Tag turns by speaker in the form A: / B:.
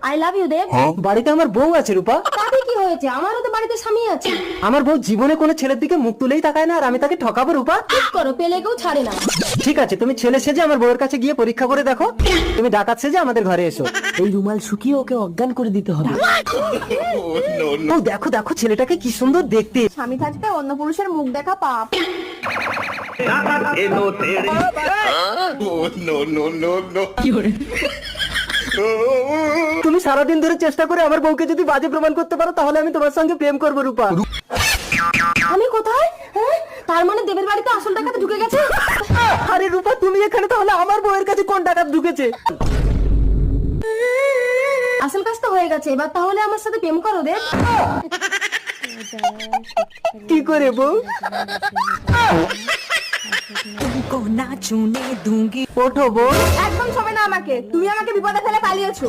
A: I love you দেব।
B: বাড়িতে আমার বউ আছে রূপা।
A: তাতে কি হয়েছে, আমারও তো বাড়িতে স্বামী আছে।
B: আমার বউ জীবনে কোনো ছেলের দিকে মুখ তুলেই তাকায় না, আর আমি তাকে ঠকাবো রূপা?
A: ঠিক করো, পেলে কেউ ছাড়ে না।
B: ঠিক আছে, তুমি ছেলে সেজে আমার বউয়ের কাছে গিয়ে পরীক্ষা করে দেখো। তুমি ডাকাত সেজে আমাদের ঘরে এসো। এই রুমাল শুকিয়ে ওকে অজ্ঞান করে দিতে হবে। ও দেখো দেখো, ছেলেটাকে কি সুন্দর দেখতে।
A: স্বামী থাকতে অন্য পুরুষের মুখ দেখা পাপ।
B: তুমি সারাদিন ধরে চেষ্টা করে আমার বউকে যদি বাজে প্রমাণ করতে পারো, তাহলে আমি তোমার সঙ্গে প্রেম করবো রূপা।
A: আমি কোথায়? হ্যাঁ, তার মানে দেবের বাড়িতে আসল টাকাতে ঢুকে গেছে।
B: আরে রূপা, তুমি এখানে, তাহলে আমার বউয়ের কাছে কোন ডাকাত ঢুকেছে?
A: আসল কাজ তো হয়ে গেছে, এবার তাহলে আমার সাথে প্রেম করো দেব।
B: কি করে বউ?
C: না চুনে দুঙ্গি।
B: ওঠো বউ।
A: একদম ছবে না আমাকে, তুমি আমাকে বিপদে ফেলে পালিয়েছো।